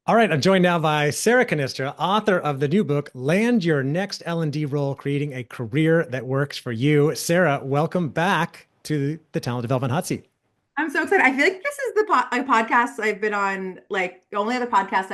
All right, I'm joined now by Sarah Cannistra, author of the new book, Land Your Next L&D Role, Creating a Career That Works for You. Sarah, welcome back to the Talent Development Hot Seat. I'm so excited. I feel like this is a podcast I've been on, like the only podcast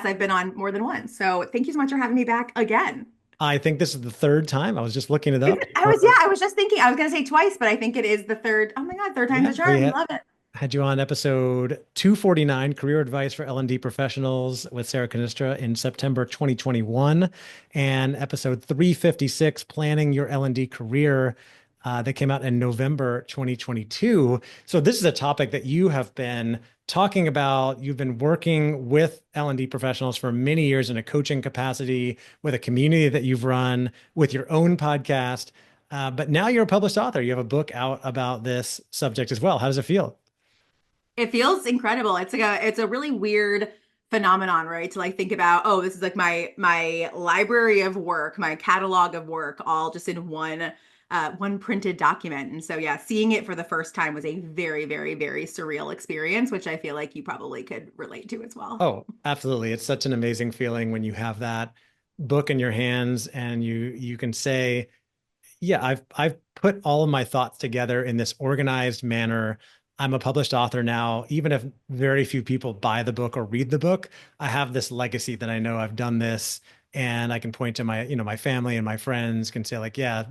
I've been on more than once. So thank you so much for having me back again. I think this is the third time. I was just looking it Is up. it? I was just thinking, I was gonna say twice, but I think it is the third. Oh my God, third time's Yeah, a we charm. Love it. had you on episode 249, Career Advice for L&D Professionals with Sarah Cannistra in September 2021, and episode 356, Planning Your L&D Career, that came out in November 2022. So this is a topic that you have been talking about. You've been working with L&D professionals for many years in a coaching capacity, with a community that you've run, with your own podcast. But now you're a published author. You have a book out about this subject as well. How does it feel? It feels incredible. It's a really weird phenomenon, right? To like think about, oh, this is like my library of work, my catalog of work, all just in one printed document. And so yeah, seeing it for the first time was a very, very, very surreal experience, which I feel like you probably could relate to as well. Oh, absolutely. It's such an amazing feeling when you have that book in your hands and you can say, yeah, I've put all of my thoughts together in this organized manner. I'm a published author now. Even if very few people buy the book or read the book, I have this legacy that I know I've done this, and I can point to my family and my friends can say like, yeah,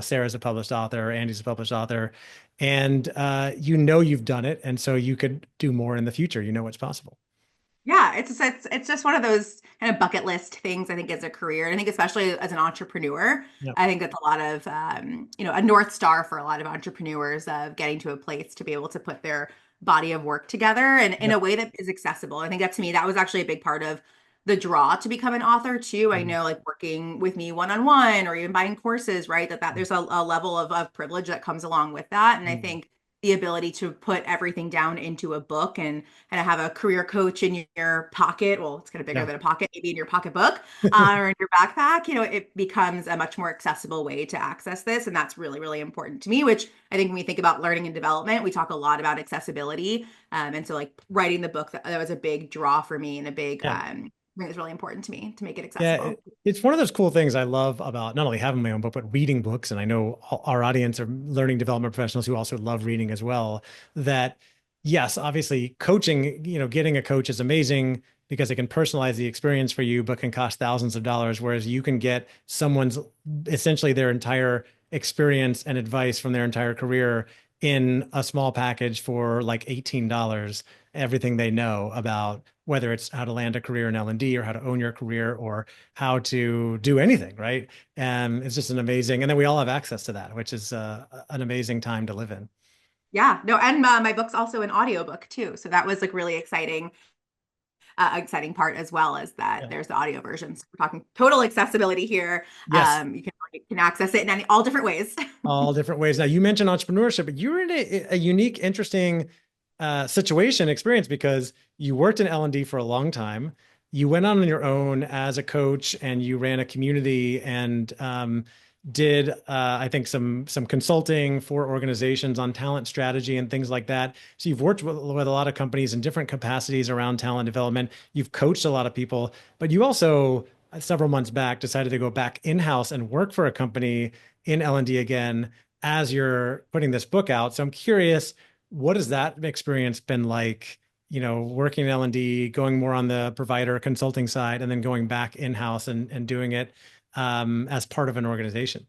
Sarah's a published author, Andy's a published author, and you've done it, and so you could do more in the future. You know what's possible. Yeah, it's just one of those kind of bucket list things, I think, as a career. And I think especially as an entrepreneur, Yeah. I think that's a lot of a North Star for a lot of entrepreneurs of getting to a place to be able to put their body of work together and in Yep. a way that is accessible. I think that to me, that was actually a big part of the draw to become an author too. I Mhm. know like working with me one-on-one or even buying courses, right? That there's a level of privilege that comes along with that. And I Mhm. think the ability to put everything down into a book and have a career coach in your pocket. Well, it's kind of bigger Yeah. than a pocket, maybe in your pocketbook or in your backpack. It becomes a much more accessible way to access this. And that's really, really important to me, which I think when we think about learning and development, we talk a lot about accessibility. And so, like, writing the book, that was a big draw for me and a big, Yeah. I think it's really important to me to make it Yeah, accessible. it's one of those cool things I love about not only having my own book, but reading books. And I know our audience are learning development professionals who also love reading as well. That, yes, obviously coaching, getting a coach is amazing because it can personalize the experience for you, but can cost thousands of dollars. Whereas you can get someone's essentially their entire experience and advice from their entire career in a small package for like $18, everything they know about whether it's how to land a career in L&D or how to own your career or how to do anything, right? And it's just an amazing, and then we all have access to that, which is an amazing time to live in. Yeah, no, and my book's also an audiobook too. So that was like really exciting part as well as that Yeah. there's the audio version. So we're talking total accessibility here. Yes, You can access it in all different ways. all different ways. Now, you mentioned entrepreneurship, but you're in a unique, interesting situation experience because you worked in L&D for a long time. You went on your own as a coach and you ran a community and did I think some consulting for organizations on talent strategy and things like that. So you've worked with a lot of companies in different capacities around talent development. You've coached a lot of people, but you also several months back decided to go back in-house and work for a company in L&D again as you're putting this book out. So I'm curious, what has that experience been like, working in L&D, going more on the provider consulting side, and then going back in-house and doing it as part of an organization?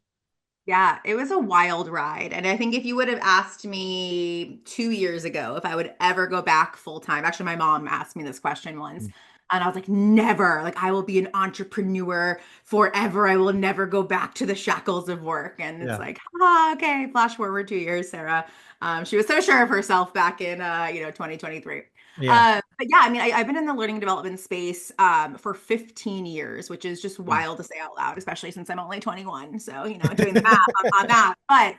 Yeah, it was a wild ride. And I think if you would have asked me 2 years ago if I would ever go back full time, actually, my mom asked me this question once. And I was like, never. Like, I will be an entrepreneur forever. I will never go back to the shackles of work. And it's Yeah. like, okay, flash forward 2 years, Sarah. She was so sure of herself back in, 2023. Yeah. But yeah, I mean, I've been in the learning and development space for 15 years, which is just Mm. wild to say out loud, especially since I'm only 21. So, doing the math on that. But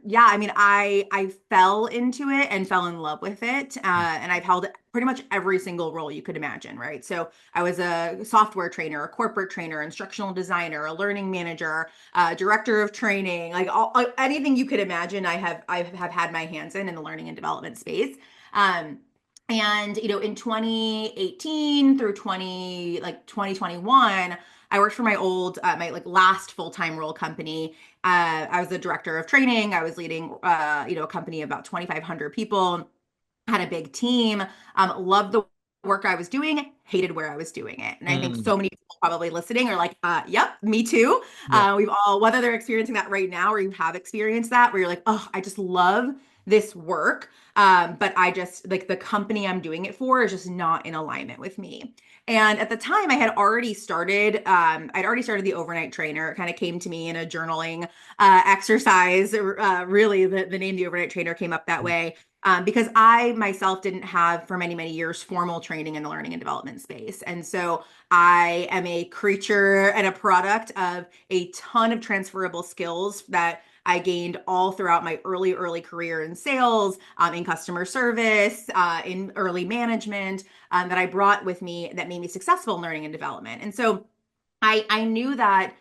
yeah, I mean, I fell into it and fell in love with it. And I've held pretty much every single role you could imagine, right? So I was a software trainer, a corporate trainer, instructional designer, a learning manager, director of training, like anything you could imagine, I have had my hands in the learning and development space. Um, And, in 2018 through 2021, I worked for my like last full-time role company. I was the director of training. I was leading, a company of about 2,500 people, had a big team, loved the work I was doing, hated where I was doing it. And I think Mm. so many people probably listening are like, yep, me too. Yeah. We've all, whether they're experiencing that right now or you have experienced that, where you're like, oh, I just love this work. But I just like the company I'm doing it for is just not in alignment with me. And at the time, I'd already started the overnight trainer. It kind of came to me in a journaling exercise. Really, the name the overnight trainer came up that way because I myself didn't have for many, many years formal training in the learning and development space. And so I am a creature and a product of a ton of transferable skills that I gained all throughout my early career in sales, in customer service, in early management, that I brought with me that made me successful in learning and development. And so I knew that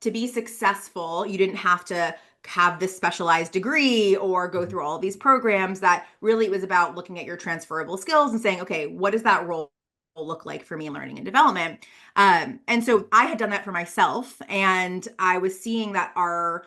to be successful, you didn't have to have this specialized degree or go through all of these programs, that really it was about looking at your transferable skills and saying, okay, what does that role look like for me in learning and development? And so I had done that for myself, and I was seeing that our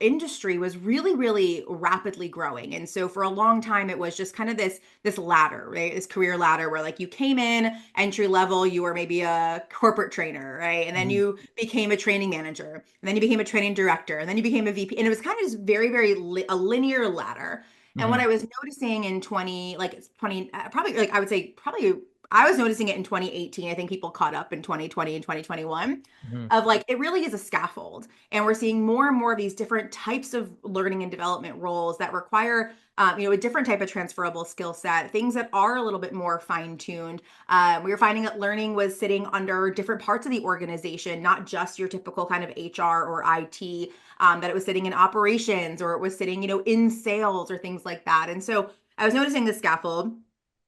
industry was really, really rapidly growing. And so for a long time, it was just kind of this ladder, right? This career ladder where like you came in entry level, you were maybe a corporate trainer, right? And then Mhm. you became a training manager, and then you became a training director, and then you became a VP. And it was kind of just very, very a linear ladder. And what Mhm. I was noticing in 20, like it's 20, probably like I would say probably I was noticing it in 2018. I think people caught up in 2020 and 2021 Mhm. of like it really is a scaffold, and we're seeing more and more of these different types of learning and development roles that require a different type of transferable skill set, things that are a little bit more fine-tuned. We were finding that learning was sitting under different parts of the organization, not just your typical kind of HR or IT, that it was sitting in operations, or it was sitting, in sales or things like that. And so I was noticing the scaffold.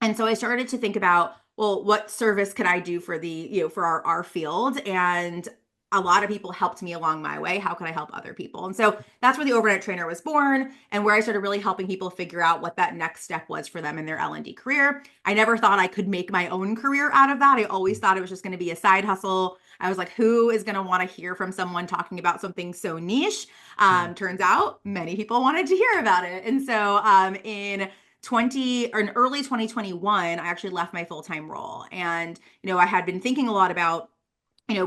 And so I started to think about, well, what service could I do for for our field? And a lot of people helped me along my way. How can I help other people? And so that's where the overnight trainer was born, and where I started really helping people figure out what that next step was for them in their L&D career. I never thought I could make my own career out of that. I always thought it was just going to be a side hustle. I was like, who is going to want to hear from someone talking about something so niche? Yeah. Turns out many people wanted to hear about it. And so in early 2021, I actually left my full-time role. And, I had been thinking a lot about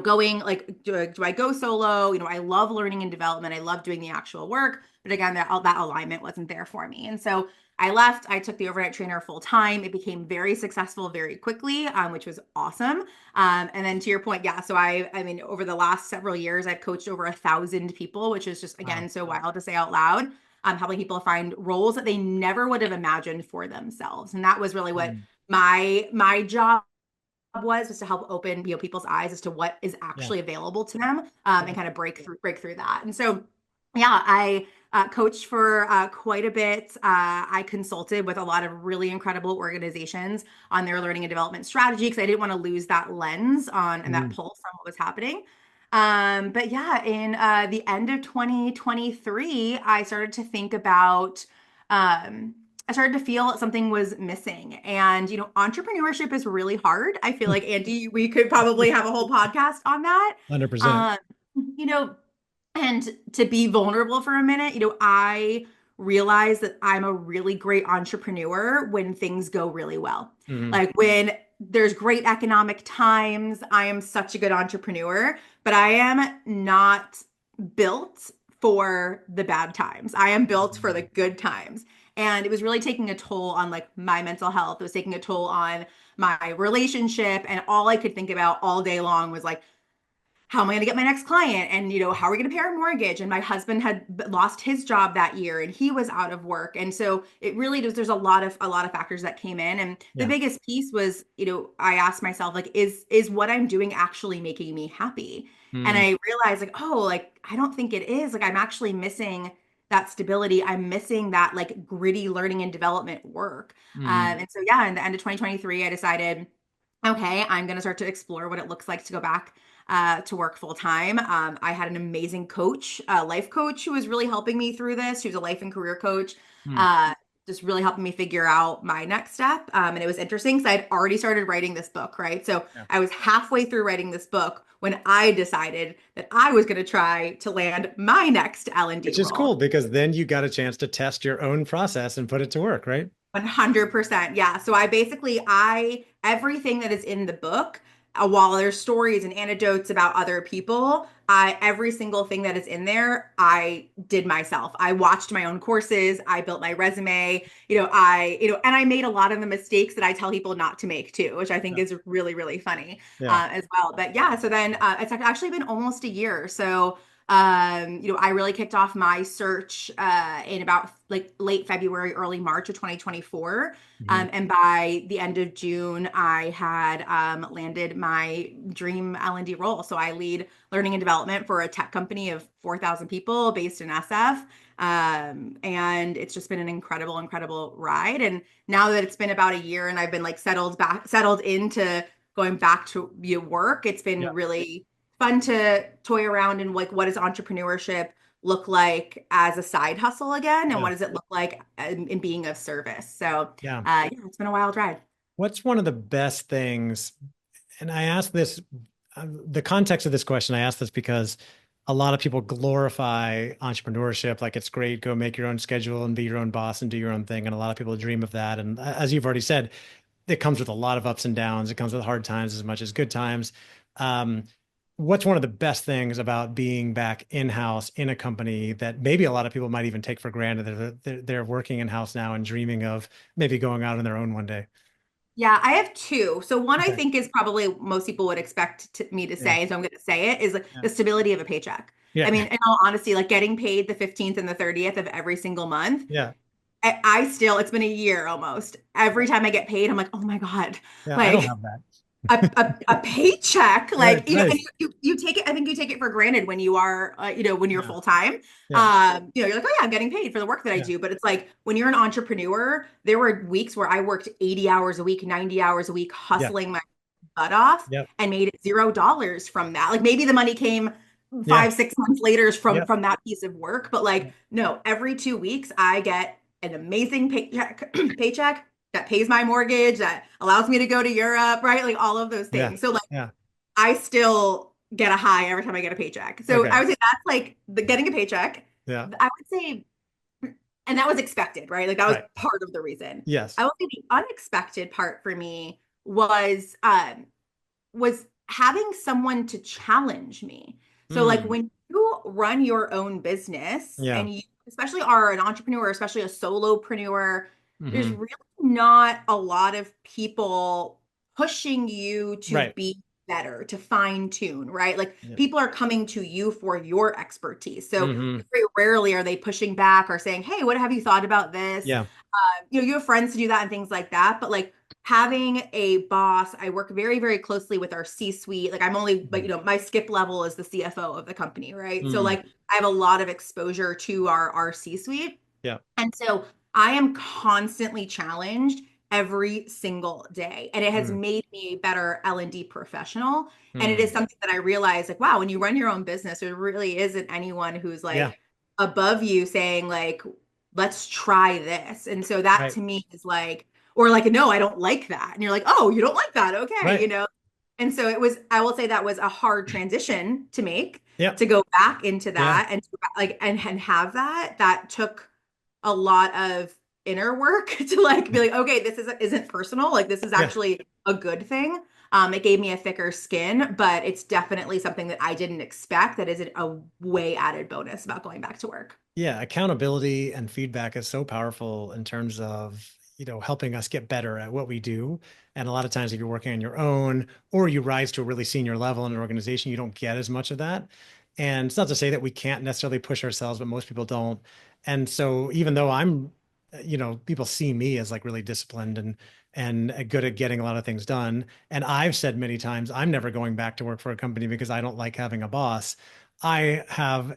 going like, do I go solo? I love learning and development. I love doing the actual work. But again, that alignment wasn't there for me. And so I left. I took the overnight trainer full time. It became very successful very quickly, which was awesome. And then to your point, yeah. So I mean, over the last several years, I've coached over 1,000 people, which is just, Wow. again, so wild to say out loud. Helping people find roles that they never would have imagined for themselves. And that was really what Mm. my job was to help open people's eyes as to what is Yeah. actually available to them, and Yeah. kind of break through that. And so yeah, I coached for quite a bit. I consulted with a lot of really incredible organizations on their learning and development strategy, because I didn't want to lose that lens on and that Mhm. pulse on what was happening. But yeah, in the end of 2023, I started to think about I started to feel something was missing. And, entrepreneurship is really hard. I feel like, Andy, we could probably have a whole podcast on that. 100%. Um, you know, and to be vulnerable for a minute, I realize that I'm a really great entrepreneur when things go really well. Mhm. Like when there's great economic times, I am such a good entrepreneur, but I am not built for the bad times. I am built for the good times. And it was really taking a toll on like my mental health. It was taking a toll on my relationship. And all I could think about all day long was like, how am I going to get my next client? And, how are we going to pay our mortgage? And my husband had lost his job that year, and he was out of work. And so it really does, there's a lot of factors that came in. And the Yeah. biggest piece was, I asked myself, like, is what I'm doing actually making me happy? And Mm. I realized like, oh, like, I don't think it is. Like, I'm actually missing that stability. I'm missing that like gritty learning and development work. Mhm. And so, yeah, in the end of 2023, I decided, okay, I'm going to start to explore what it looks like to go back to work full time. I had an amazing coach, life coach, who was really helping me through this. She was a life and career coach. Mm. Uh, just really helping me figure out my next step. And it was interesting because I'd already started writing this book, right? So Yeah. I was halfway through writing this book when I decided that I was going to try to land my next L&D Which is role. cool because then you got a chance to test your own process and put it to work, right? 100%. Yeah. So I basically, everything that is in the book, while there's stories and anecdotes about other people, every single thing that is in there, I did myself. I watched my own courses. I built my resume, and I made a lot of the mistakes that I tell people not to make too, which I think Yeah. is really, really funny, Yeah. as well. But yeah, so then, it's actually been almost a year. So, I really kicked off my search in about like late February, early March of 2024. Mhm. And by the end of June, I had landed my dream L&D role. So I lead learning and development for a tech company of 4,000 people based in SF. And it's just been an incredible, incredible ride. And now that it's been about a year and I've been like settled into going back to work, it's been Yeah. really fun to toy around and like what does entrepreneurship look like as a side hustle again, and Yeah. what does it look like in being of service. So Yeah. yeah, it's been a wild ride. What's one of the best things? And I ask this, the context of this question, I ask this because a lot of people glorify entrepreneurship, like it's great, go make your own schedule and be your own boss and do your own thing. And a lot of people dream of that. And as you've already said, it comes with a lot of ups and downs. It comes with hard times as much as good times. Um, what's one of the best things about being back in-house in a company that maybe a lot of people might even take for granted that they're working in-house now and dreaming of maybe going out on their own one day? Yeah, I have two. So one I Okay. think is probably most people would expect me to Yeah. say, so I'm going to say it, is like Yeah. the stability of a paycheck. I Yeah. mean, in all honesty, like getting paid the 15th and the 30th of every single month, Yeah. I still, it's been a year almost. Every time I get paid, I'm like, oh my God, Yeah. I don't like have that. a paycheck, Right. like, and Nice. you take it, I think you take it for granted when you are, when you're Yeah. full time. Yeah. You're like, oh yeah, I'm getting paid for the work that I Yeah. do. But it's like when you're an entrepreneur, there were weeks where I worked 80 hours a week, 90 hours a week, Yeah. hustling my butt off Yep. and made $0 from that. Like maybe the money came Yeah. 5, 6 months later Yep. from that piece of work. But like, no, every 2 weeks I get an amazing paycheck that pays my mortgage, that allows me to go to Europe, right? Like all of those Yeah. things. So like Yeah. I still get a high every time I get a paycheck. So Okay. I would say that's like the getting a paycheck. Yeah. I would say, and that was expected, right? Like that was Right. part of the reason. Yes. I would say the unexpected part for me was having someone to challenge me. So like Mm. when you run your own business Yeah. and you especially are an entrepreneur, especially a solopreneur, there's Hmm. really not a lot of people pushing you to Right. be better, to fine tune, right? Like Yeah. people are coming to you for your expertise. So Hmm. very rarely are they pushing back or saying, "Hey, what have you thought about this?" Yeah. You have friends to do that and things like that, but like having a boss, I work very, very closely with our C-suite. Like I'm only, but Mhm. my skip level is the CFO of the company, right? So Mm. like I have a lot of exposure to our C-suite. Yeah. And so I am constantly challenged every single day. And it has Mm. made me a better L&D professional. And it is Mm. something that I realize like, wow, when you run your own business, there really isn't anyone who's Yeah. like above you saying like, let's try this. And so that Right. to me is like, or like, no, I don't like that. And you're like, oh, you don't like that. Okay. Right. And so it was, I will say that was a hard transition to make, Yeah. to go back into Yeah. that and to, like, and have that took a lot of inner work to like be like, okay, isn't personal. Like this is Yeah. actually a good thing. It gave me a thicker skin, but it's definitely something that I didn't expect. That is a way added bonus about going back to work. Yeah, accountability and feedback is so powerful in terms of, helping us get better at what we do. And a lot of times if you're working on your own or you rise to a really senior level in an organization, you don't get as much of that. And it's not to say that we can't necessarily push ourselves, but most people don't. And so even though I'm, people see me as like really disciplined and good at getting a lot of things done. And I've said many times, I'm never going back to work for a company because I don't like having a boss. I have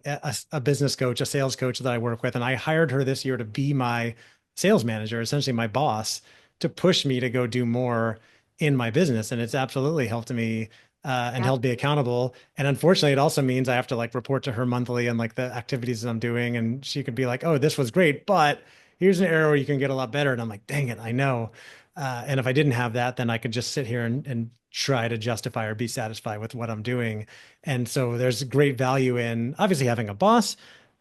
a business coach, a sales coach that I work with, and I hired her this year to be my sales manager, essentially my boss, to push me to go do more in my business. And it's absolutely helped me and Yeah. held me accountable. And unfortunately, it also means I have to like report to her monthly and like the activities that I'm doing. And she could be like, "Oh, this was great, but here's an area where you can get a lot better. And I'm like, dang it, I know. And if I didn't have that, then I could just sit here and try to justify or be satisfied with what I'm doing. And so there's great value in obviously having a boss,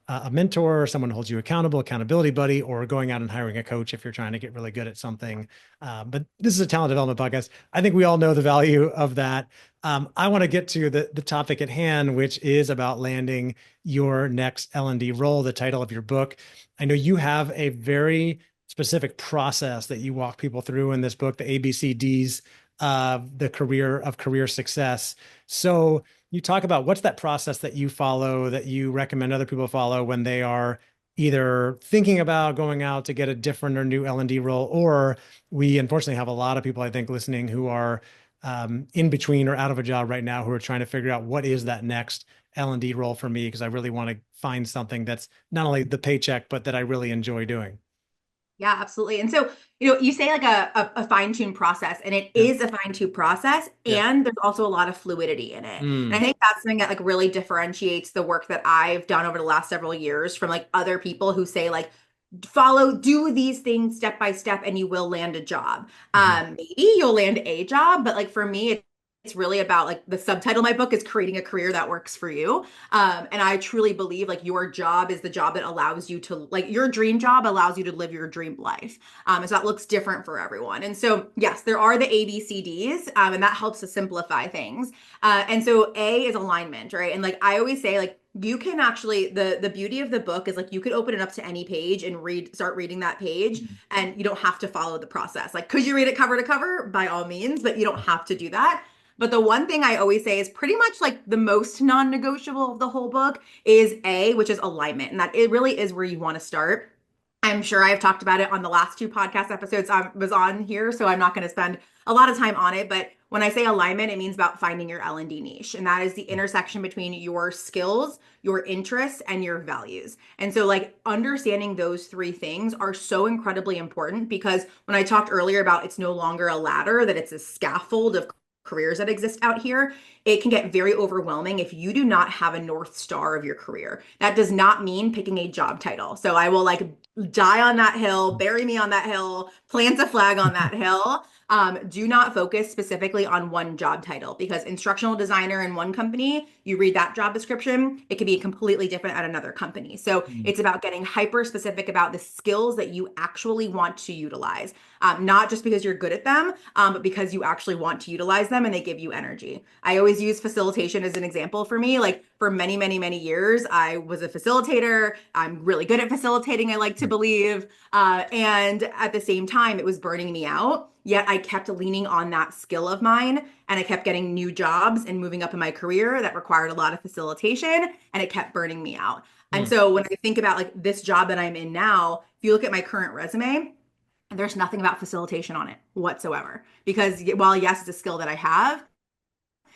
a mentor, someone who holds you accountable, accountability buddy, or going out and hiring a coach if you're trying to get really good at something. But this is a talent development podcast. I think we all know the value of that. I want to get to the topic at hand, which is about landing your next L&D role, the title of your book. I know you have a very specific process that you walk people through in this book, the ABCDs of the career success. So you talk about what's that process that you follow that you recommend other people follow when they are either thinking about going out to get a different or new L&D role, or we unfortunately have a lot of people, I think, listening who are in between or out of a job right now who are trying to figure out what is that next L&D role for me because I really want to find something that's not only the paycheck, but that I really enjoy doing. Yeah, absolutely. And so, you say like a fine-tuned process, and it Yeah. is a fine-tuned process, Yeah. and there's also a lot of fluidity in it. And I Mm. think that's something that like really differentiates the work that I've done over the last several years from like other people who say like do these things step by step and you will land a job. Mhm. Maybe you'll land a job, but like for me, it's really about like the subtitle of my book is creating a career that works for you. And I truly believe like your job is the job that allows you to like your dream job allows you to live your dream life. And so that looks different for everyone. And so yes, there are the ABCDs, and that helps to simplify things. And so A is alignment, right? And like I always say, like you can actually the beauty of the book is like you could open it up to any page and start reading that page, and you don't have to follow the process. Like could you read it cover to cover? By all means, but you don't have to do that. But the one thing I always say is pretty much like the most non-negotiable of the whole book is A, which is alignment. And that it really is where you want to start. I'm sure I've talked about it on the last two podcast episodes I was on here, so I'm not going to spend a lot of time on it. But when I say alignment, it means about finding your L&D niche, and that is the intersection between your skills, your interests, and your values. And so, like understanding those three things are so incredibly important because when I talked earlier about it's no longer a ladder, that it's a scaffold of careers that exist out here, it can get very overwhelming if you do not have a North Star of your career. That does not mean picking a job title. So I will like die on that hill, bury me on that hill, plant a flag on that hill. Do not focus specifically on one job title because instructional designer in one company, you read that job description, it could be completely different at another company. So Mm. it's about getting hyper specific about the skills that you actually want to utilize, not just because you're good at them, but because you actually want to utilize them and they give you energy. I always use facilitation as an example for me. Like for many, many, many years, I was a facilitator. I'm really good at facilitating, I like to believe. And at the same time, it was burning me out. Yet I kept leaning on that skill of mine and I kept getting new jobs and moving up in my career that required a lot of facilitation and it kept burning me out. And Mm. so when I think about like this job that I'm in now, if you look at my current resume, there's nothing about facilitation on it whatsoever. Because while yes, it's a skill that I have,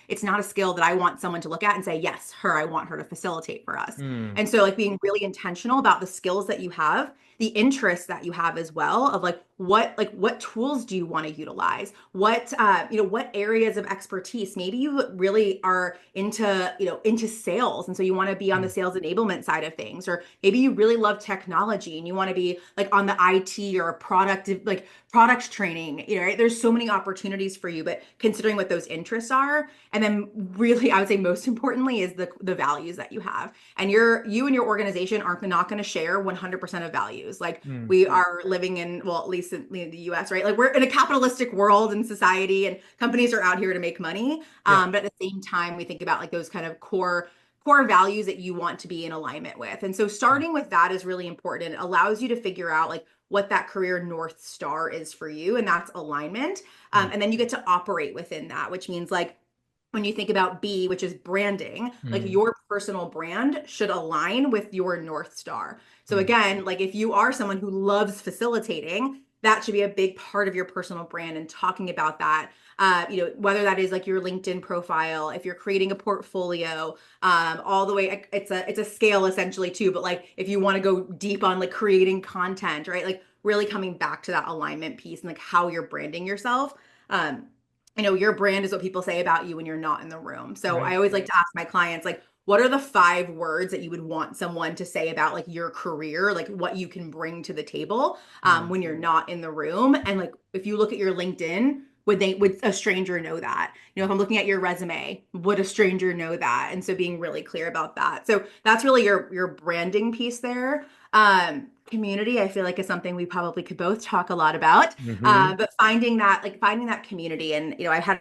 it's not a skill that I want someone to look at and say, yes, I want her to facilitate for us. Mm. And so like being really intentional about the skills that you have, the interests that you have as well of like what tools do you want to utilize? What areas of expertise? Maybe you really are into sales. And so you want to be on the Mm. sales enablement side of things, or maybe you really love technology and you want to be like on the IT or product training, right? There's so many opportunities for you, but considering what those interests are, and then really, I would say most importantly is the values that you have. And you and your organization aren't not going to share 100% of values. Like Mm. we are living in, well, at least in the US, right? Like we're in a capitalistic world and society and companies are out here to make money. Yeah. But at the same time, we think about like those kind of core values that you want to be in alignment with. And so Mm. starting with that is really important. It allows you to figure out like what that career North Star is for you, and that's alignment. Mm. And then you get to operate within that, which means like when you think about B, which is branding, like Mm. your personal brand should align with your North Star. So Mm. again, like if you are someone who loves facilitating, that should be a big part of your personal brand and talking about that. Whether that is like your LinkedIn profile, if you're creating a portfolio, all the way, it's a scale essentially too. But like if you want to go deep on like creating content, right? Like really coming back to that alignment piece and like how you're branding yourself. Your brand is what people say about you when you're not in the room. So I Right. always like to ask my clients, like, what are the 5 words that you would want someone to say about like your career, like what you can bring to the table Mm. when you're not in the room? And like if you look at your LinkedIn, would a stranger know that? If I'm looking at your resume, would a stranger know that? And so being really clear about that. So that's really your branding piece there. Community, I feel like is something we probably could both talk a lot about. Hmm. But finding that community, and I had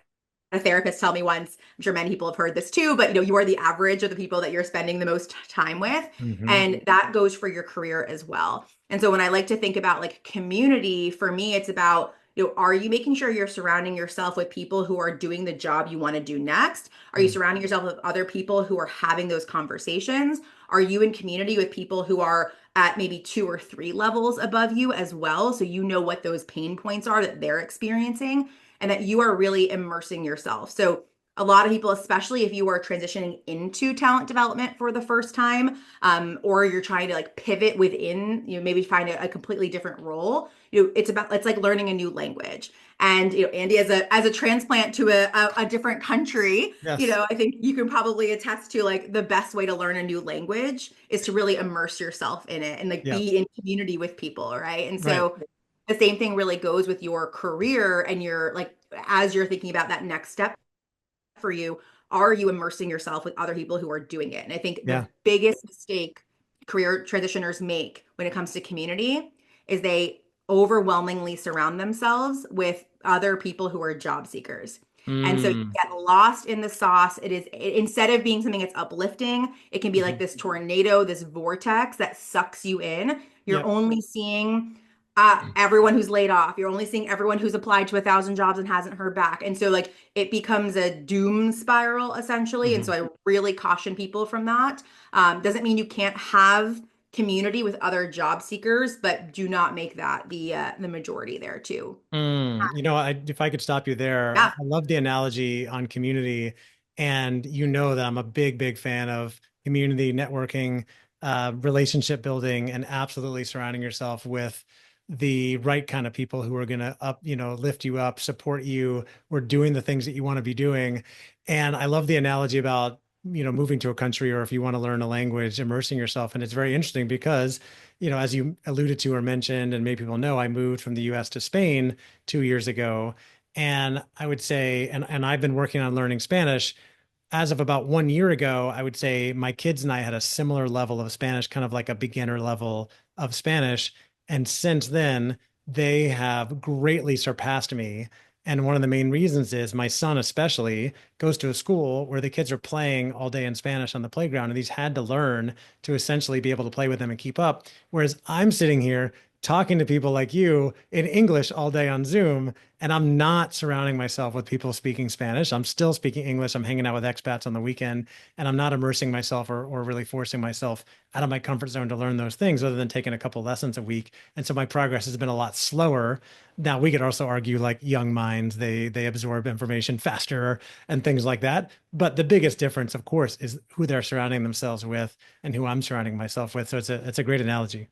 a therapist tell me once, I'm sure many people have heard this too, but you are the average of the people that you're spending the most time with. Hmm. And that goes for your career as well. And so when I like to think about like community, for me, it's about, are you making sure you're surrounding yourself with people who are doing the job you want to do next? Are you surrounding yourself with other people who are having those conversations? Are you in community with people who are at maybe 2 or 3 levels above you as well? So you know what those pain points are that they're experiencing and that you are really immersing yourself. So a lot of people, especially if you are transitioning into talent development for the first time, or you're trying to like pivot within, maybe find a completely different role. It's like learning a new language. And Andy, as a transplant to a different country, Yes. I think you can probably attest to like the best way to learn a new language is to really immerse yourself in it and like Yeah. be in community with people, right? And Right. so the same thing really goes with your career and your like as you're thinking about that next step for you, are you immersing yourself with other people who are doing it? And I think the Yeah. biggest mistake career transitioners make when it comes to community is they overwhelmingly surround themselves with other people who are job seekers. And so you Mm. get lost in the sauce. Instead of being something that's uplifting, it can be like Hmm. this tornado, this vortex that sucks you in. You're Yep. only seeing everyone who's laid off. You're only seeing everyone who's applied to 1,000 jobs and hasn't heard back. And so like it becomes a doom spiral essentially. And Hmm. so I really caution people from that. Doesn't mean you can't have community with other job seekers, but do not make that the majority there too. Mm. If I could stop you there, Yeah. I love the analogy on community. And you know that I'm a big, big fan of community networking, relationship building, and absolutely surrounding yourself with the right kind of people who are going to lift you up, support you, or doing the things that you want to be doing. And I love the analogy about, moving to a country or if you want to learn a language, immersing yourself. And it's very interesting because, as you alluded to or mentioned, and maybe people know, I moved from the US to Spain 2 years ago. And I would say, and I've been working on learning Spanish. As of about 1 year ago, I would say my kids and I had a similar level of Spanish, kind of like a beginner level of Spanish. And since then, they have greatly surpassed me. And one of the main reasons is my son, especially, goes to a school where the kids are playing all day in Spanish on the playground, and he's had to learn to essentially be able to play with them and keep up. Whereas I'm sitting here talking to people like you in English all day on Zoom, and I'm not surrounding myself with people speaking Spanish. I'm still speaking English. I'm hanging out with expats on the weekend, and I'm not immersing myself or really forcing myself out of my comfort zone to learn those things other than taking a couple lessons a week. And so my progress has been a lot slower. Now we could also argue like young minds, they absorb information faster and things like that. But the biggest difference, of course, is who they're surrounding themselves with and who I'm surrounding myself with. So it's a great analogy.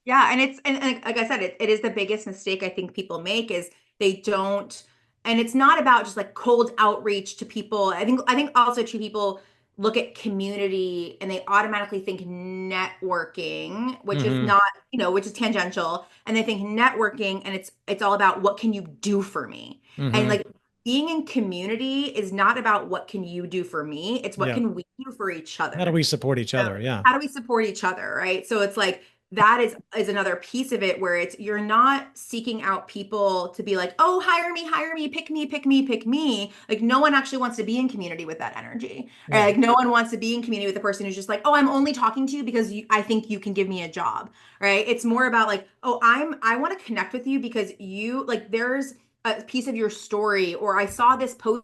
Yeah, and like I said, it is the biggest mistake I think people make is they don't, and it's not about just like cold outreach to people. I think also too people look at community and they automatically think networking, which is Hmm. not, which is tangential, and they think networking and it's all about what can you do for me? And Hmm. like being in community is not about what can you do for me, it's what Yeah. can we do for each How do other. we support each So other? Yeah. how do we support each other, right? So it's like that is another piece of it where it's you're not seeking out people to be like, oh, hire me, pick me, pick me, pick me. Like no one actually wants to be in community with that energy. Or Yeah. like no one wants to be in community with the person who's just like, oh, I'm only talking to you because I think you can give me a job, right? It's more about like, oh, I want to connect with you because you like there's a piece of your story, or I saw this post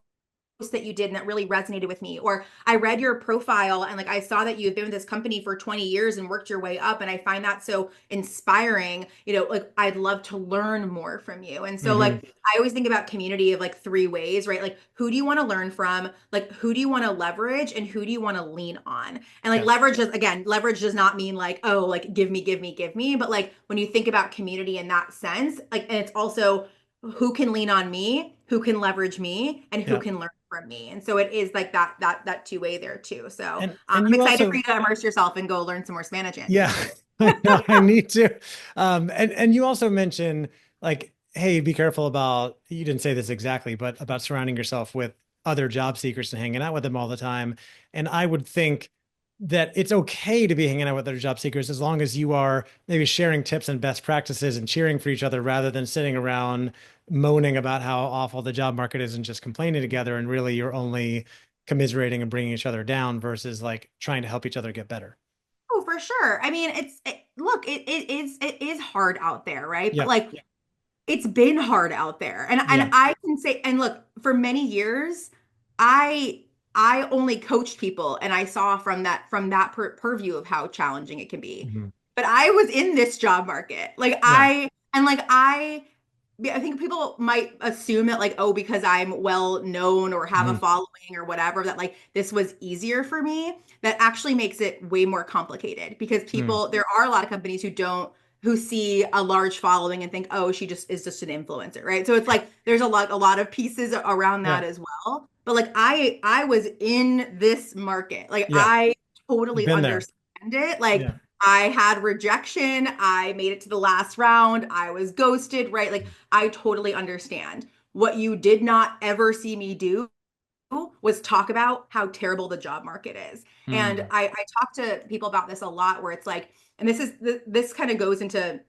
that you did and that really resonated with me, or I read your profile and like I saw that you've been with this company for 20 years and worked your way up, and I find that so inspiring. Like I'd love to learn more from you. And so Hmm. like I always think about community of like 3 ways, right? Like who do you want to learn from, like who do you want to leverage, and who do you want to lean on? And like Yes. leverage does not mean like, oh, like give me, but like when you think about community in that sense, like, and it's also who can lean on me, who can leverage me, and who Yeah. can learn from me. And so it is like that two-way there too. So And I'm you excited for also, you to immerse yourself and go learn some more Spanish, yeah, Andy. I know I need to. And you also mentioned like, hey, be careful about, you didn't say this exactly, but about surrounding yourself with other job seekers and hanging out with them all the time. And I would think that it's okay to be hanging out with other job seekers as long as you are maybe sharing tips and best practices and cheering for each other rather than sitting around moaning about how awful the job market is and just complaining together. And really you're only commiserating and bringing each other down versus like trying to help each other get better. Oh, for sure. I mean, look, it is hard out there, right? But Yeah. like it's been hard out there. And Yeah. I can say, and look, for many years, I I only coached people and I saw from that purview of how challenging it can be. Mhm. But I was in this job market. Like Yeah. I think people might assume that like, oh, because I'm well known or have a Mhm. following or whatever, that like this was easier for me. That actually makes it way more complicated because Mm. there are a lot of companies who see a large following and think, oh, she just is just an influencer, right? So it's like there's a lot of pieces around that Yeah. as well. But like I was in this market. Like Yeah. I totally Been there. understand it. Like Yeah. I had rejection. I made it to the last round. I was ghosted, right? Like I totally understand. What you did not ever see me do was talk about how terrible the job market is. And Mm. I talk to people about this a lot where it's like, and this kind of goes into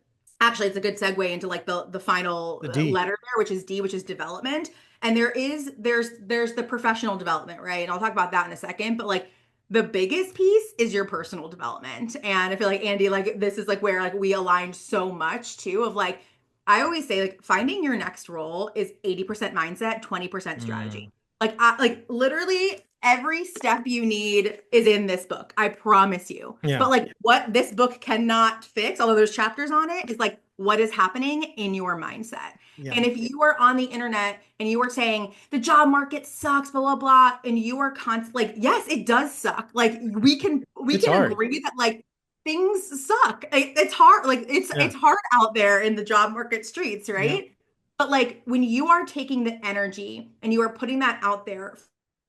actually it's a good segue into like the final The D. letter there, which is D, which is development. And there's the professional development, right? And I'll talk about that in a second. But like the biggest piece is your personal development. And I feel like Andy, like this is like where like we aligned so much too of like I always say like finding your next role is 80% mindset, 20% Mm. strategy. Like literally every step you need is in this book. I promise you. Yeah. But like what this book cannot fix, although there's chapters on it, is like what is happening in your mindset. Yeah. And if you are on the internet and you are saying the job market sucks, blah blah blah, and you are like, yes, it does suck. Like we It's can hard. agree that like things suck. It's hard. Like Yeah. it's hard out there in the job market streets, Yeah. right? But like when you are taking the energy and you are putting that out there,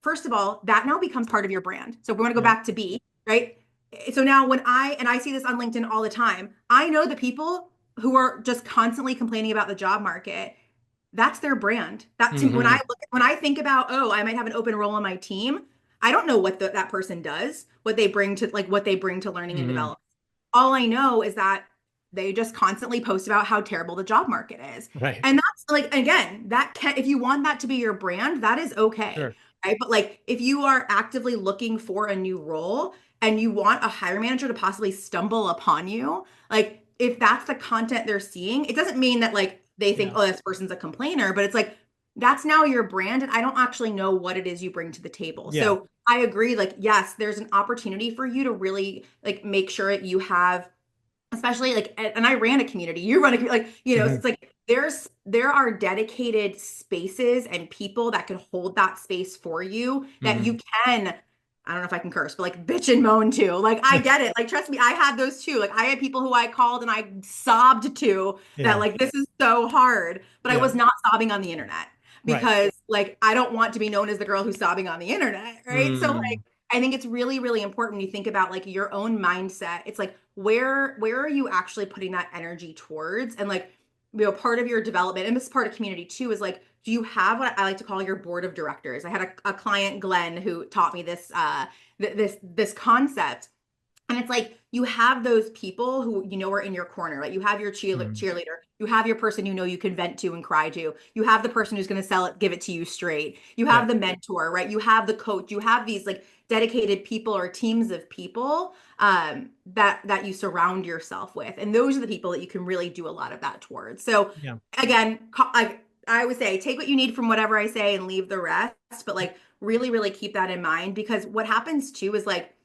first of all, that now becomes part of your brand. So if we want to go Yeah. back to B, right? So now when I see this on LinkedIn all the time, I know the people who are just constantly complaining about the job market, that's their brand. That to Hmm. when I think about, oh, I might have an open role on my team, I don't know what that person does, what they bring to learning and Hmm. development. All I know is that they just constantly post about how terrible the job market is. Right. And that's like again, that can if you want that to be your brand, that is okay. Sure. Right? But like if you are actively looking for a new role and you want a hiring manager to possibly stumble upon you, like if that's the content they're seeing, it doesn't mean that like they think, Yeah. oh, this person's a complainer, but it's like that's now your brand and I don't actually know what it is you bring to the table. Yeah. So I agree, like, yes, there's an opportunity for you to really like make sure that you have especially like and I ran a community you run a like Hmm. it's like there are dedicated spaces and people that can hold that space for you that Hmm. you can I don't know if I can curse but like bitch and moan to like I get it like trust me I had those too like I had people who I called and I sobbed to that Yeah. like this is so hard but I Yeah. was not sobbing on the internet Right. because like I don't want to be known as the girl who's sobbing on the internet right so like Mm. I think it's really, really important when you think about like your own mindset. It's like where are you actually putting that energy towards? And like, part of your development, and this is part of community too, is like, do you have what I like to call your board of directors? I had a client, Glenn, who taught me this this concept. And it's like you have those people who you know are in your corner, right? You have your Mm. cheerleader, you have your person you know you can vent to and cry to, you have the person who's going to sell it, give it to you straight, you have Yep. the mentor, right? You have the coach, you have these like dedicated people or teams of people that you surround yourself with, and those are the people that you can really do a lot of that towards. So Yeah. again, I would say take what you need from whatever I say and leave the rest, but like really, really keep that in mind because what happens too is like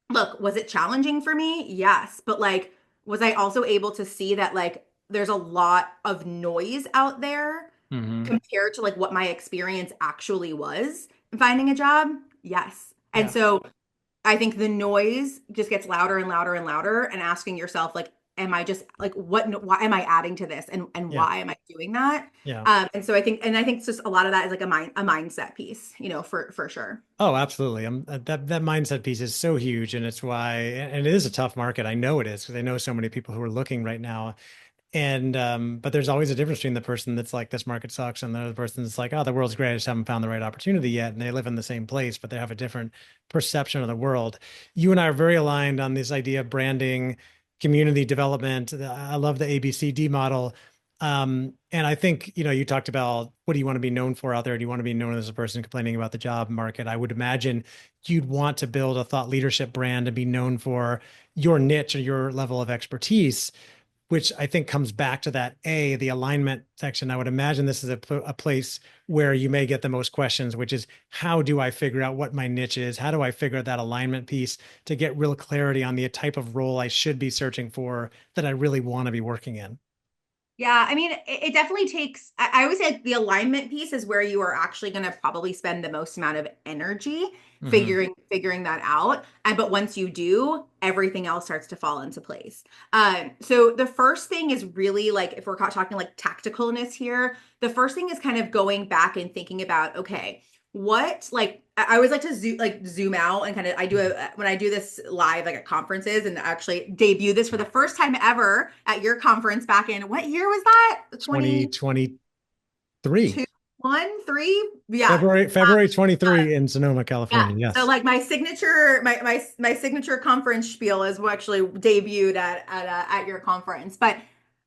look, was it challenging for me? Yes. But like, was I also able to see that like there's a lot of noise out there Hmm. compared to like what my experience actually was in finding a job? Yes. And Yeah. so I think the noise just gets louder and louder and louder and asking yourself like, am I just like, why am I adding to this? And Yeah. why am I doing that? Yeah. And so I think it's just a lot of that is like a mindset piece, you know, for sure. Oh, absolutely. That mindset piece is so huge, and it's why, and it is a tough market. I know it is because I know so many people who are looking right now. And but there's always a difference between the person that's like, this market sucks, and the other person that's like, oh, the world's great, I just haven't found the right opportunity yet. And they live in the same place, but they have a different perception of the world. You and I are very aligned on this idea of branding, community development. I love the ABCD model. And I think, you talked about, what do you want to be known for out there? Do you want to be known as a person complaining about the job market? I would imagine you'd want to build a thought leadership brand and be known for your niche or your level of expertise, which I think comes back to the alignment section. I would imagine this is a place where you may get the most questions, which is, how do I figure out what my niche is? How do I figure out that alignment piece to get real clarity on the type of role I should be searching for that I really want to be working in? Yeah, I mean, it definitely takes, I always say like, the alignment piece is where you are actually going to probably spend the most amount of energy Hmm. figuring that out. And but once you do, everything else starts to fall into place. So the first thing is really like, if we're talking like tacticalness here, the first thing is kind of going back and thinking about, okay, what like I always like to zoom out and kind of when I do this live like at conferences and actually debut this for the first time ever at your conference back in what year was that? 2023, 22, 1, 3? Yeah. February 23 in Sonoma, Yeah. California. So Yes. like my signature conference spiel is actually debuted at your conference. But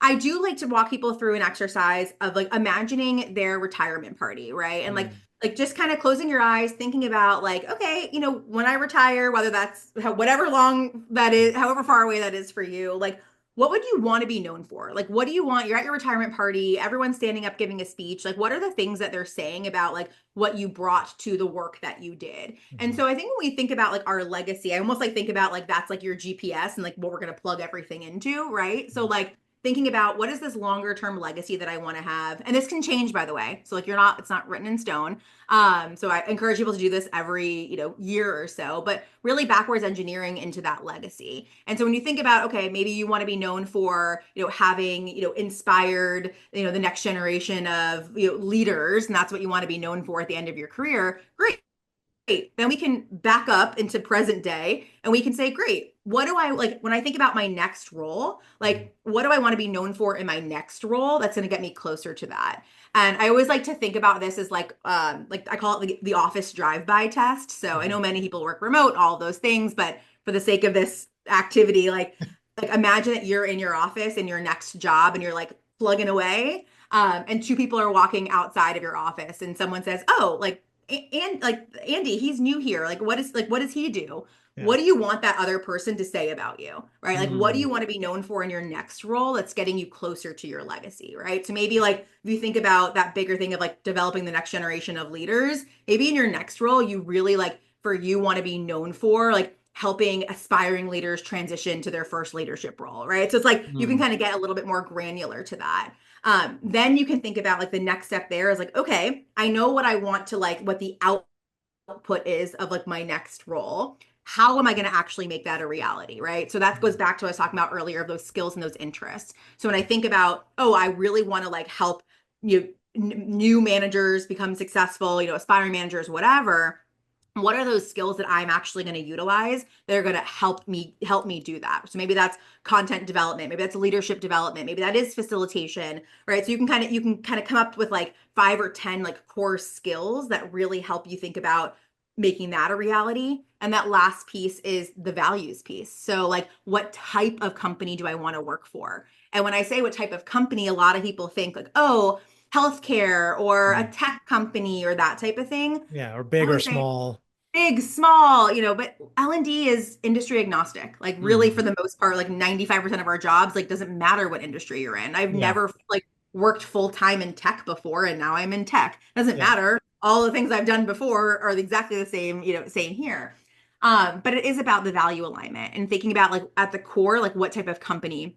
I do like to walk people through an exercise of like imagining their retirement party, right? And Mm. like just kind of closing your eyes, thinking about like, okay, you know, when I retire, whether that's whatever long that is, however far away that is for you, like what would you want to be known for? Like, what do you want? You're at your retirement party, everyone's standing up giving a speech. Like, what are the things that they're saying about like what you brought to the work that you did? And Mhm. so I think when we think about like our legacy, I almost like think about like that's like your GPS and like what we're going to plug everything into, right? So like thinking about what is this longer term legacy that I want to have, and this can change by the way, so like it's not written in stone. So I encourage people to do this every, you know, year or so, but really backwards engineering into that legacy. And so when you think about, okay, maybe you want to be known for, you know, having, you know, inspired, you know, the next generation of, you know, leaders, and that's what you want to be known for at the end of your career. Great. Then we can back up into present day and we can say, great, what do I like when I think about my next role? Mhm. Like, what do I want to be known for in my next role that's going to get me closer to that? And I always like to think about this as like I call it the office drive-by test. So I Mhm. know many people work remote, all those things, but for the sake of this activity, like imagine that you're in your office in your next job and you're like plugging away. And two people are walking outside of your office and someone says, oh, and like Andy, he's new here. What does he do? Yeah. What do you want that other person to say about you? Right? Like what do Mm. you want to be known for in your next role that's getting you closer to your legacy, right? So maybe like if you think about that bigger thing of like developing the next generation of leaders, maybe in your next role you really like for you want to be known for like helping aspiring leaders transition to their first leadership role, right? So it's like you can Mm. kind of get a little bit more granular to that. Then you can think about like the next step there is like, okay, I know what I want to like, what the output is of like my next role. How am I going to actually make that a reality? Right. So that goes back to what I was talking about earlier of those skills and those interests. So when I think about, oh, I really want to like help you new managers become successful, you know, aspiring managers, whatever, what are those skills that I'm actually going to utilize that are going to help me do that? So maybe that's content development, maybe that's leadership development, maybe that is facilitation, right? So you can kind of come up with like 5 or 10 like core skills that really help you think about making that a reality. And that last piece is the values piece. So like what type of company do I want to work for? And when I say what type of company, a lot of people think like, oh, healthcare or a Mm. tech company or that type of thing. Yeah, or I big or would say small. big, small, you know, but L&D is industry agnostic. Like really for Mhm. the most part, like 95% of our jobs, like doesn't matter what industry you're in. I've Yeah. never like worked full time in tech before and now I'm in tech. Doesn't Yeah. matter. All the things I've done before are exactly the same, you know, same here. But it is about the value alignment and thinking about like at the core, like what type of company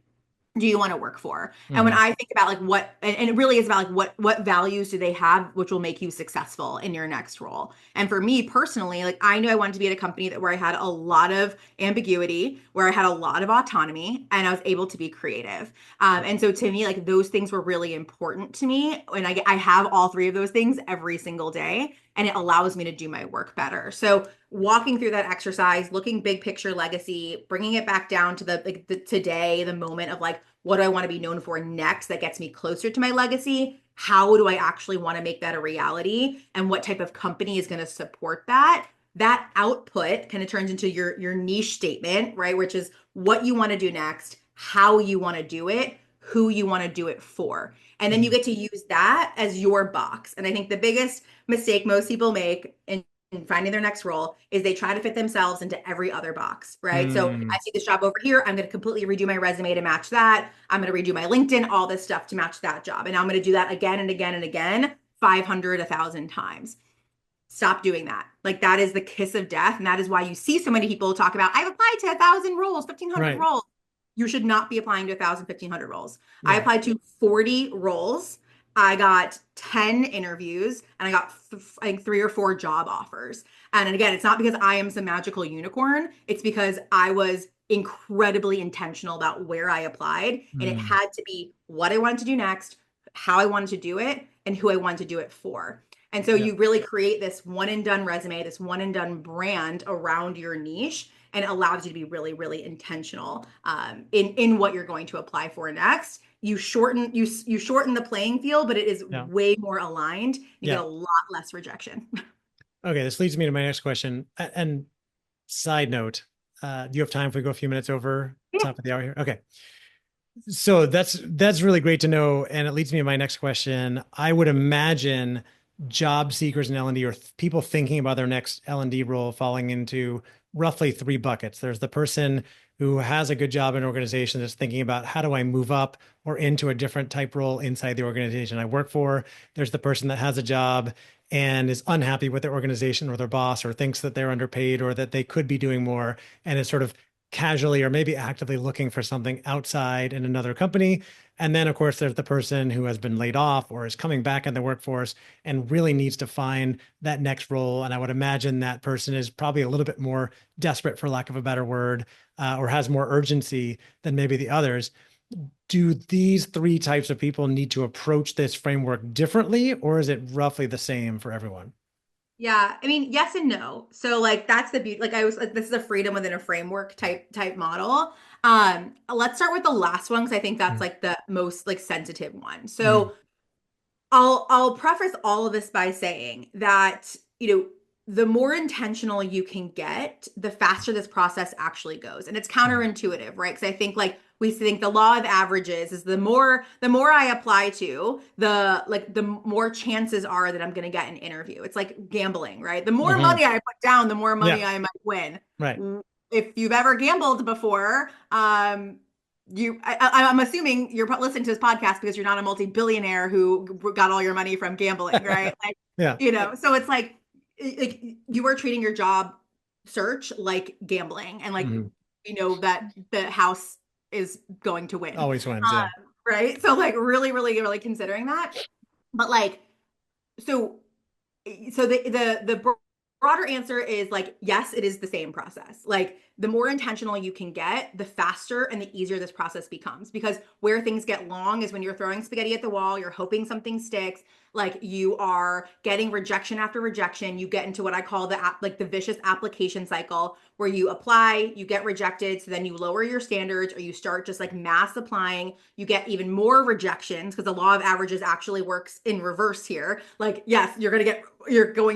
do you want to work for? And when Hmm. I think about like and it really is about like what values do they have which will make you successful in your next role. And for me personally, like I knew I wanted to be at a company that where I had a lot of ambiguity, where I had a lot of autonomy, and I was able to be creative. And so to me, like those things were really important to me, and I have all three of those things every single day, and it allows me to do my work better. So walking through that exercise, looking big picture legacy, bringing it back down to the today, the moment of like, what do I want to be known for next that gets me closer to my legacy? How do I actually want to make that a reality? And what type of company is going to support that? That output kind of turns into your niche statement, right? Which is what you want to do next, how you want to do it, who you want to do it for. And then you get to use that as your box. And I think the biggest mistake most people make in finding their next role is they try to fit themselves into every other box, right? So I Mm. see this job over here. I'm going to completely redo my resume to match that. I'm going to redo my LinkedIn, all this stuff to match that job. And I'm going to do that again and again and again, 500, 1,000 times. Stop doing that. Like that is the kiss of death. And that is why you see so many people talk about, I've applied to 1,000 roles, 1,500 Right. roles. You should not be applying to 1,000, 1,500 roles. I Yeah. applied to 40 roles. I got 10 interviews and I got I think 3 or 4 job offers. And again, it's not because I am some magical unicorn. It's because I was incredibly intentional about where I applied. And it Mm. had to be what I wanted to do next, how I wanted to do it, and who I wanted to do it for. And so Yeah. you really create this one and done resume, this one and done brand around your niche, and it allows you to be really, really intentional in what you're going to apply for next. You shorten the playing field, but it is Yeah. way more aligned. You get Yeah. a lot less rejection. Okay. This leads me to my next question. And side note, do you have time if we go a few minutes over Yeah. top of the hour here? Okay. So that's really great to know, and it leads me to my next question. I would imagine job seekers in L&D or people thinking about their next L&D role falling into roughly three buckets. There's the person who has a good job in an organization that's thinking about how do I move up or into a different type role inside the organization I work for. There's the person that has a job and is unhappy with their organization or their boss or thinks that they're underpaid or that they could be doing more and is sort of casually or maybe actively looking for something outside in another company. And then, of course, there's the person who has been laid off or is coming back in the workforce and really needs to find that next role. And I would imagine that person is probably a little bit more desperate, for lack of a better word, or has more urgency than maybe the others. Do these three types of people need to approach this framework differently, or is it roughly the same for everyone? Yeah, I mean, yes and no. So like that's the beauty. Like I was like, this is a freedom within a framework type model. Let's start with the last one because I think that's Mm. like the most like sensitive one. Mhm. So I'll preface all of this by saying that, the more intentional you can get, the faster this process actually goes. And it's Mhm. counterintuitive, right? Because I think like we think the law of averages is the more I apply to, the more chances are that I'm going to get an interview. It's like gambling, right? The more Mhm. money I put down, the more money Yeah, I might win. right. If you've ever gambled before, I'm assuming you're listening to this podcast because you're not a multi-billionaire who got all your money from gambling, right? Like, Yeah. so it's like you are treating your job search like gambling, and like Mhm. that the house is going to win, Always wins. Yeah. right? So like really, really, really considering that, but like so the broader answer is like yes, it is the same process. Like the more intentional you can get, the faster and the easier this process becomes, because where things get long is when you're throwing spaghetti at the wall, you're hoping something sticks, like you are getting rejection after rejection. You get into what I call the vicious application cycle, where you apply, you get rejected, so then you lower your standards or you start just like mass applying. You get even more rejections because the law of averages actually works in reverse here. Like yes, you're going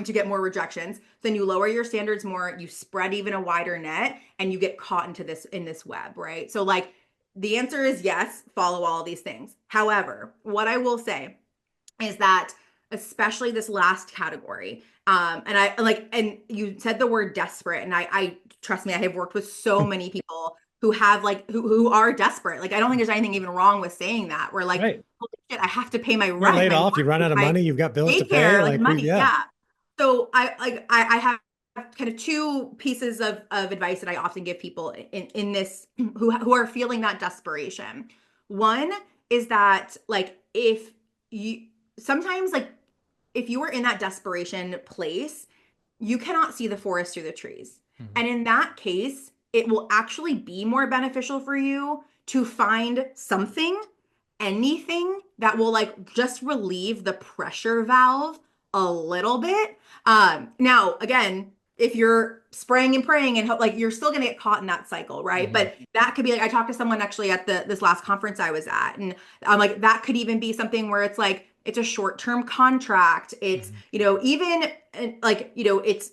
to get more rejections. Then you lower your standards more, you spread even a wider net, and you get caught into this web, right? So like the answer is yes, follow all of these things. However, what I will say is that especially this last category, and you said the word desperate, and I trust me, I have worked with so many people who have like who are desperate. Like I don't think there's anything even wrong with saying that. We're like, Right. holy shit, I have to pay my You're rent, laid my off, you run mortgage, out of my money, you've got bills to pay. daycare, like Like money. yeah. Yeah. So I have kind of two pieces of advice that I often give people in this who are feeling that desperation. One is that like if you sometimes like if you are in that desperation place, you cannot see the forest through the trees. Mhm. And in that case, it will actually be more beneficial for you to find something, anything that will like just relieve the pressure valve a little bit. Now, again, if you're spraying and praying and like you're still gonna get caught in that cycle, right? Mhm. But that could be like I talked to someone actually at the this last conference I was at, and like that could even be something where it's like it's a short-term contract. It's Mhm. even like it's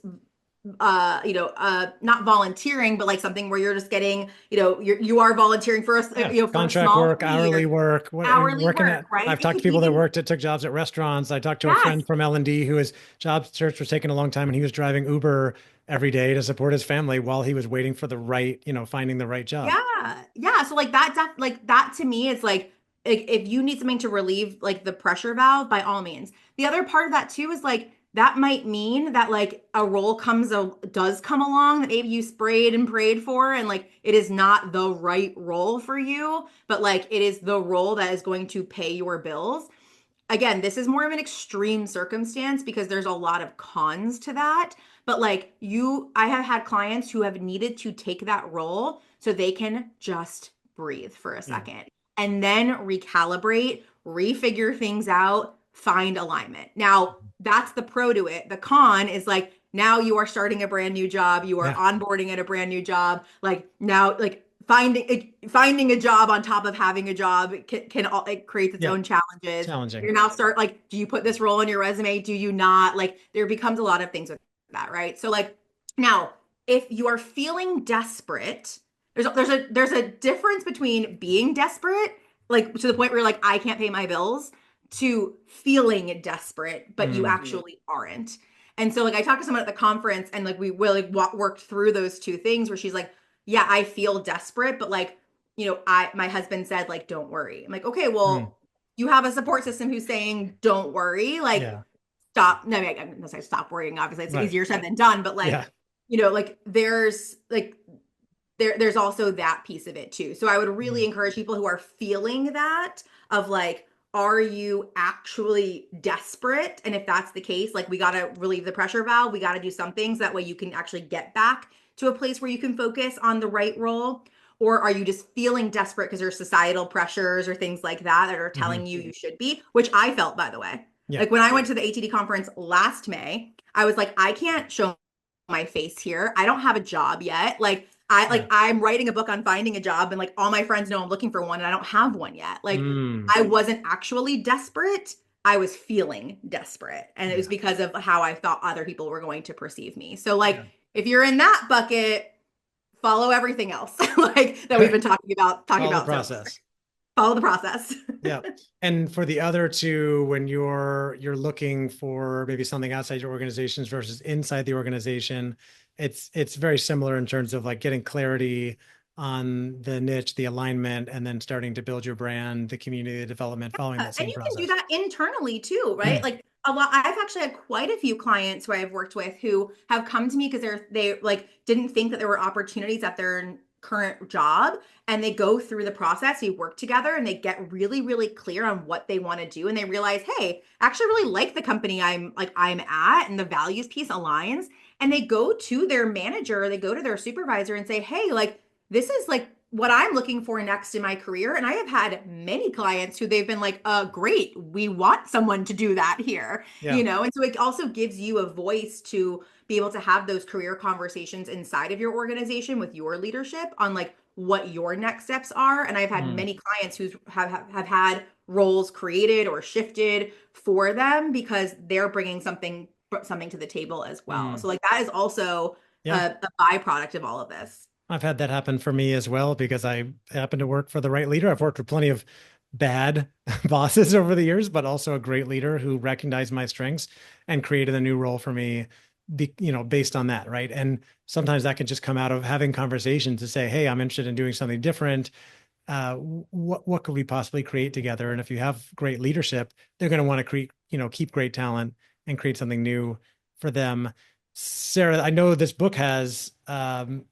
not volunteering, but like something where you're just getting, you are volunteering for us, Yeah. for a Contract small work, fee or hourly work, hourly working work, at, right? I've It talked to could people that even, took jobs at restaurants. I talked to a yes, friend from L&D who his job search was taking a long time and he was driving Uber every day to support his family while he was waiting for the right, finding the right job. yeah, yeah. So like like that to me is like if you need something to relieve like the pressure valve, by all means. The other part of that too is like that might mean that like a role does come along that maybe you sprayed and prayed for, and like it is not the right role for you, but like it is the role that is going to pay your bills. Again, this is more of an extreme circumstance because there's a lot of cons to that. But like I have had clients who have needed to take that role so they can just breathe for a Yeah. second and then recalibrate, refigure things out, find alignment. Now, that's the pro to it. The con is like now you are starting a brand new job, you are Yeah. onboarding at a brand new job. Like now, like finding a job on top of having a job it creates its Yeah. own challenges. Challenging. You're now start like, do you put this role on your resume? Do you not? Like there becomes a lot of things with that, right? So like now, if you are feeling desperate, there's a difference between being desperate, like to the point where you're like, I can't pay my bills, to feeling desperate, but you Mm. actually aren't. And so like I talked to someone at the conference and like we really worked through those two things where she's like, yeah, I feel desperate, but like, my husband said, like, don't worry. I'm like, okay, Mm. well, you have a support system who's saying, don't worry, like, Yeah. stop. No, I mean, I'm not saying stop worrying. Obviously, it's Right. easier said than done, but like, Yeah. like there's also that piece of it too. So I would really Mm. encourage people who are feeling that of like, are you actually desperate? And if that's the case, like we got to relieve the pressure valve. We got to do some things that way you can actually get back to a place where you can focus on the right role. Or are you just feeling desperate because there's societal pressures or things like that are Hmm. telling you should be, which I felt, by the way. Yeah. Like when I went to the ATD conference last May, I was like, I can't show my face here. I don't have a job yet. Yeah. I'm writing a book on finding a job and like all my friends know I'm looking for one and I don't have one yet. Like Mm. I wasn't actually desperate. I was feeling desperate. And it was Yeah. because of how I thought other people were going to perceive me. So like Yeah. if you're in that bucket, follow everything else like that we've been talking Follow the about so far. process. Follow the process. Yeah. And for the other two, when you're looking for maybe something outside your organizations versus inside the organization, it's very similar in terms of like getting clarity on the niche, the alignment, and then starting to build your brand, the community, the development, following that And same you can do process. that internally too, right? Like a lot, I've actually had quite a few clients who I've worked with who have come to me because they like didn't think that there were opportunities at their current job, and they go through the process, we work together and they get really, really clear on what they want to do, and they realize, hey, I actually really like the company I'm at, and the values piece aligns. And they go to their manager, they go to their supervisor and say, hey, like this is like what I'm looking for next in my career. And I have had many clients who they've been like, great, we want someone to do that here, Yeah. And so it also gives you a voice to be able to have those career conversations inside of your organization with your leadership on like what your next steps are. And I've had Mm. many clients who have had roles created or shifted for them because they're bringing something to the table as well. Mm. So like that is also Yeah. a byproduct of all of this. I've had that happen for me as well because I happen to work for the right leader. I've worked with plenty of bad bosses over the years, but also a great leader who recognized my strengths and created a new role for me, based on that, right? And sometimes that can just come out of having conversations to say, "Hey, I'm interested in doing something different. What could we possibly create together?" And if you have great leadership, they're going to want to create, keep great talent and create something new for them. Sarah, I know this book has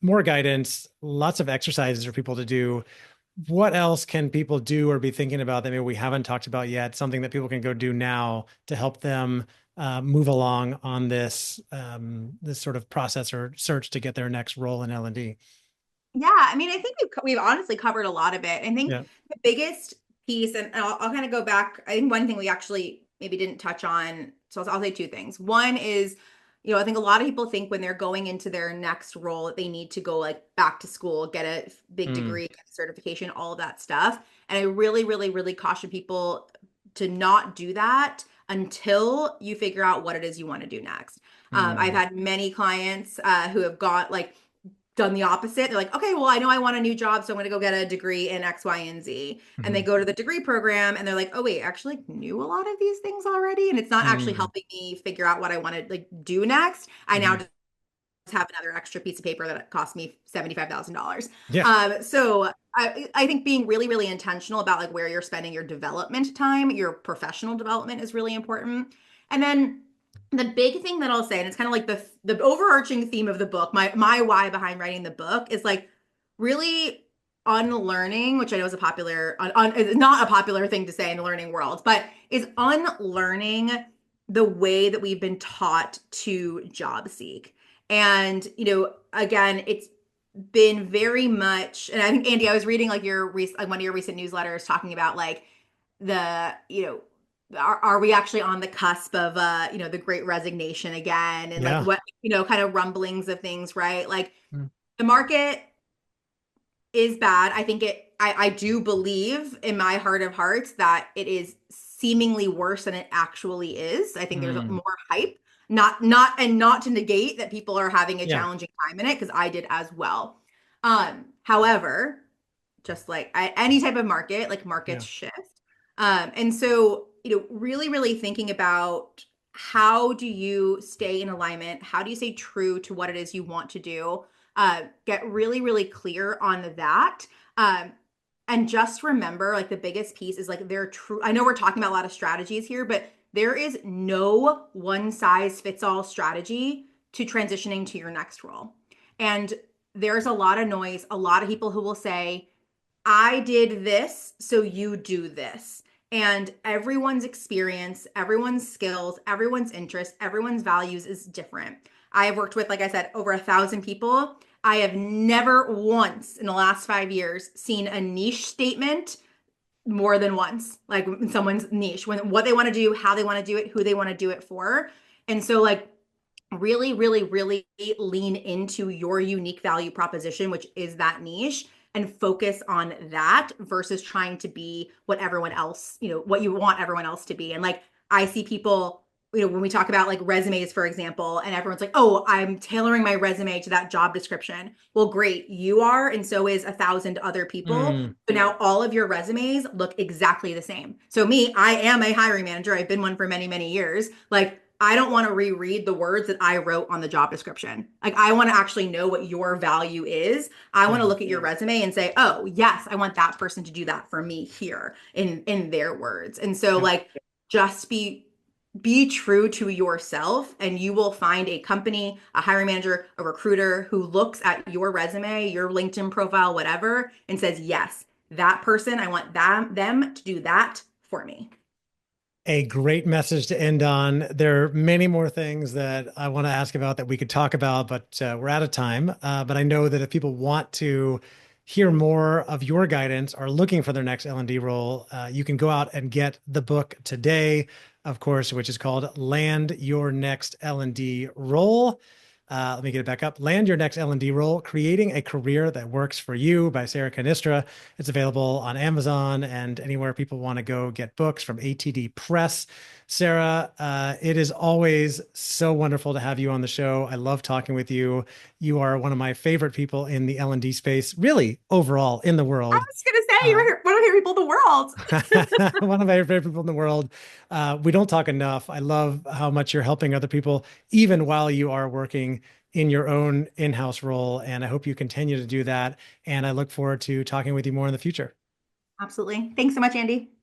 more guidance, lots of exercises for people to do. what else can people do or be thinking about that maybe we haven't talked about yet? Something that people can go do now to help them move along on this sort of process or search to get their next role in L&D. Yeah, I mean, I think we've honestly covered a lot of it. I think Yeah. the biggest piece, and I'll kind of go back. I think one thing we actually maybe didn't touch on. So I'll say two things. One is, I think a lot of people think when they're going into their next role that they need to go like back to school, get a big Mm, degree, get a certification, all of that stuff. And I really, really, really caution people to not do that until you figure out what it is you want to do next. I've mm, had many clients who have got like done the opposite. They're like, okay, well, I know I want a new job, so I'm going to go get a degree in X, Y, and Z. And they mhm, go to the degree program and they're like, oh, wait, I actually knew a lot of these things already. And it's not actually mm, helping me figure out what I want to like do next. I now mhm. just have another extra piece of paper that cost me $75,000. Yeah. So I think being really, really intentional about like where you're spending your development time, your professional development is really important. And then the big thing that I'll say, and it's kind of like the overarching theme of the book, my why behind writing the book is like really unlearning, which I know is a is not a popular thing to say in the learning world, but is unlearning the way that we've been taught to job seek. And, again, it's been very much, and I think Andy, I was reading like like one of your recent newsletters talking about like the, are we actually on the cusp of the great resignation again, and like Yeah. what, kind of rumblings of things, right? Like Mm, the market is bad. I think I do believe in my heart of hearts that it is seemingly worse than it actually is. I think there's mm. more hype. Not to negate that people are having a Yeah. challenging time in it, because I did as well. However, just like any type of market, like markets Yeah. shift. And so, really, really thinking about how do you stay in alignment? How do you stay true to what it is you want to do? Get really, really clear on that. Um, and just remember, like the biggest piece is like I know we're talking about a lot of strategies here, but there is no one size fits all strategy to transitioning to your next role. And there's a lot of noise, a lot of people who will say, I did this, so you do this. And everyone's experience, everyone's skills, everyone's interest, everyone's values is different. I have worked with, like I said, over 1,000 people. I have never once in the last 5 years seen a niche statement more than once, like in someone's niche, when what they want to do, how they want to do it, who they want to do it for. And so, like, really, really, really lean into your unique value proposition, which is that niche, and focus on that versus trying to be what everyone else, what you want everyone else to be. And like, I see people, when we talk about like resumes, for example, and everyone's like, oh, I'm tailoring my resume to that job description. Well, great. You are. And so is 1,000 other people. Mm, So now all of your resumes look exactly the same. So me, I am a hiring manager. I've been one for many, many years. Like, I don't want to reread the words that I wrote on the job description. Like, I want to actually know what your value is. I want to yeah. look at your resume and say, oh, yes, I want that person to do that for me here in their words. And so, Yeah. like, just be true to yourself, and you will find a company, a hiring manager, a recruiter who looks at your resume, your LinkedIn profile, whatever, and says, yes, that person, I want them to do that for me. A great message to end on. There are many more things that I want to ask about that we could talk about, but we're out of time. But I know that if people want to hear more of your guidance or looking for their next L&D role, you can go out and get the book today, of course, which is called Land Your Next L&D Role. Let me get it back up. Land Your Next L&D Role, Creating a Career That Works for You by Sarah Cannistra. It's available on Amazon and anywhere people want to go get books from ATD Press. Sarah, it is always so wonderful to have you on the show. I love talking with you. You are one of my favorite people in the L&D space, really overall in the I world. was gonna say, Uh, you're one of my favorite people in the world. one of my favorite people in the world. We don't talk enough. I love how much you're helping other people, even while you are working in your own in-house role. And I hope you continue to do that. And I look forward to talking with you more in the future. Absolutely. Thanks so much, Andy.